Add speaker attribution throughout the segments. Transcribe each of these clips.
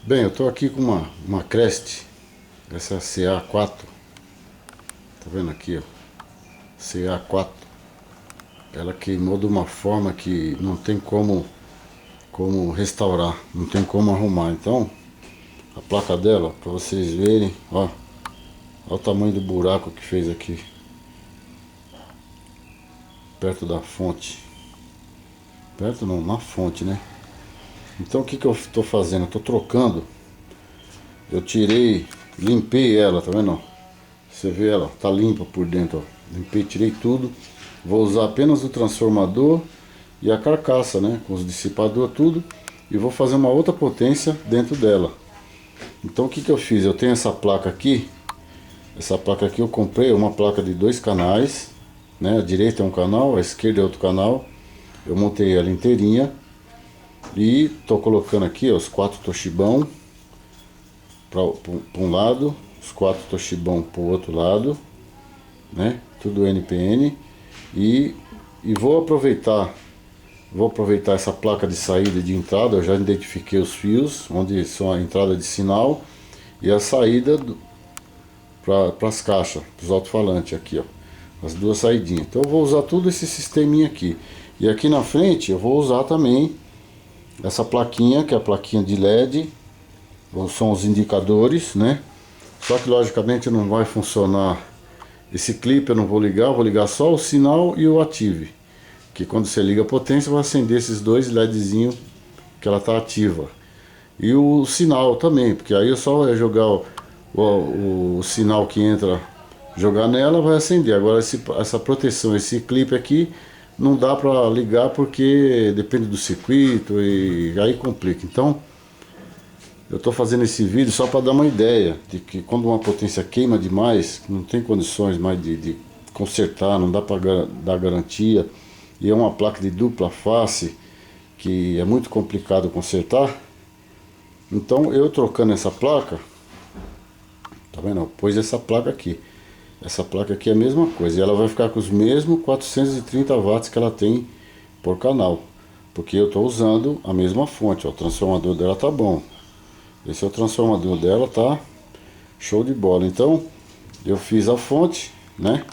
Speaker 1: Bem, eu tô aqui com uma Crest, essa CA4, tá vendo aqui, ó, CA4. Ela queimou de uma forma que não tem como restaurar, não tem como arrumar. Então, a placa dela, para vocês verem, ó o tamanho do buraco que fez aqui, perto da fonte. Perto não, na fonte, né? Então o que eu tô fazendo? Eu tô trocando. Eu tirei, limpei ela, tá vendo? Você vê ela, tá limpa por dentro, ó. Limpei, tirei tudo. Vou usar apenas o transformador e a carcaça, né? Com os dissipador, tudo. E vou fazer uma outra potência dentro dela. Então o que eu fiz? Eu tenho essa placa aqui. Essa placa aqui eu comprei, uma placa de 2 canais, né? A direita é um canal, a esquerda é outro canal. Eu montei ela inteirinha. E tô colocando aqui, ó, os 4 Toshibão para um lado, os 4 Toshibão para o outro lado, né? Tudo NPN. E vou aproveitar essa placa de saída e de entrada. Eu já identifiquei os fios, onde são a entrada de sinal e a saída para as caixas, para os alto-falantes aqui, ó, as duas saidinhas. Então eu vou usar tudo esse sisteminha aqui. E aqui na frente eu vou usar também essa plaquinha, que é a plaquinha de LED, são os indicadores, né? Só que logicamente não vai funcionar esse clipe, eu não vou ligar, eu vou ligar só o sinal e o ative. Que quando você liga a potência vai acender esses dois LEDzinhos que ela tá ativa. E o sinal também, porque aí eu só é jogar o sinal que entra, jogar nela, vai acender. Agora essa proteção, esse clipe aqui, não dá para ligar porque depende do circuito e aí complica. Então eu estou fazendo esse vídeo só para dar uma ideia de que quando uma potência queima demais, não tem condições mais de consertar, não dá para dar garantia, e é uma placa de dupla face que é muito complicado consertar. Então eu trocando essa placa, tá vendo? Eu pus essa placa aqui. Essa placa aqui é a mesma coisa, e ela vai ficar com os mesmos 430 watts que ela tem por canal, porque eu estou usando a mesma fonte, ó, o transformador dela tá bom. Esse é o transformador dela, tá show de bola. Então eu fiz a fonte, né?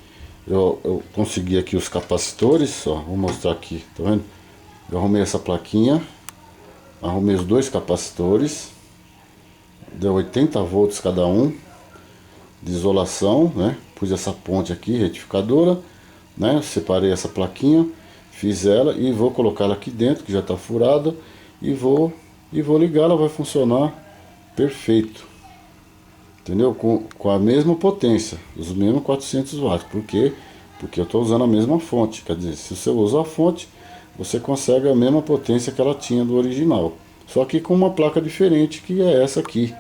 Speaker 1: Eu consegui aqui os capacitores, ó, vou mostrar aqui, tá vendo? Eu arrumei essa plaquinha, arrumei os dois capacitores, deu 80 volts cada um de isolação, né? Pus essa ponte aqui, retificadora, né? Separei essa plaquinha, fiz ela e vou colocar ela aqui dentro, que já está furada, e vou ligar, ela vai funcionar perfeito, entendeu? Com a mesma potência, os mesmos 400 watts. Por quê? Porque eu estou usando a mesma fonte. Quer dizer, se você usa a fonte, você consegue a mesma potência que ela tinha do original, só que com uma placa diferente, que é essa aqui,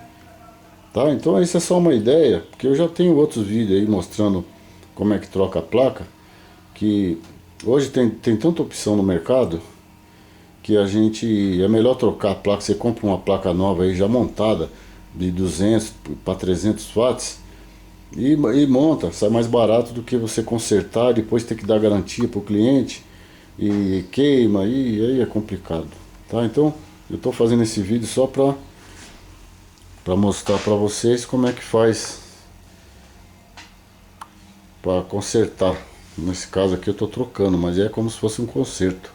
Speaker 1: tá? Então isso é só uma ideia, porque eu já tenho outros vídeos aí mostrando como é que troca a placa, que hoje tem tanta opção no mercado que é melhor trocar a placa. Você compra uma placa nova aí já montada de 200 para 300 watts e monta, sai mais barato do que você consertar e depois ter que dar garantia para o cliente e queima, e aí é complicado, tá? Então eu estou fazendo esse vídeo só para mostrar para vocês como é que faz para consertar. Nesse caso aqui eu estou trocando, mas é como se fosse um conserto.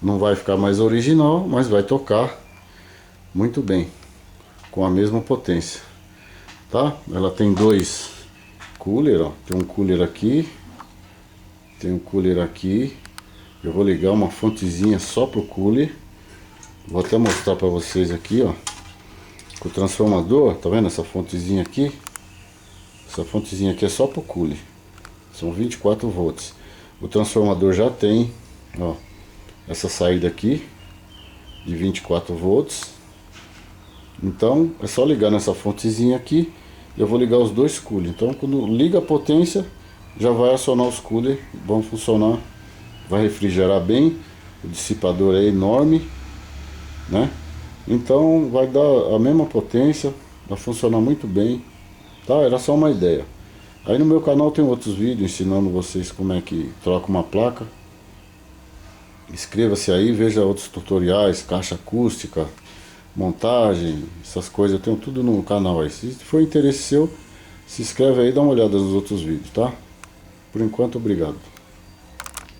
Speaker 1: Não vai ficar mais original, mas vai tocar muito bem, com a mesma potência, tá? Ela tem dois cooler, ó. Tem um cooler aqui, tem um cooler aqui. Eu vou ligar uma fontezinha só pro cooler. Vou até mostrar para vocês aqui, ó. Com o transformador, tá vendo essa fontezinha aqui? Essa fontezinha aqui é só pro cooler. São 24 volts. O transformador já tem, ó, essa saída aqui de 24 volts. Então é só ligar nessa fontezinha aqui. Eu vou ligar os dois coolers. Então quando liga a potência, já vai acionar os coolers, vão funcionar, vai refrigerar bem. O dissipador é enorme, né? Então vai dar a mesma potência, vai funcionar muito bem, tá? Era só uma ideia. Aí no meu canal tem outros vídeos ensinando vocês como é que troca uma placa. Inscreva-se aí, veja outros tutoriais, caixa acústica, montagem, essas coisas, eu tenho tudo no canal aí. Se for interesse seu, se inscreve aí e dá uma olhada nos outros vídeos, tá? Por enquanto, obrigado.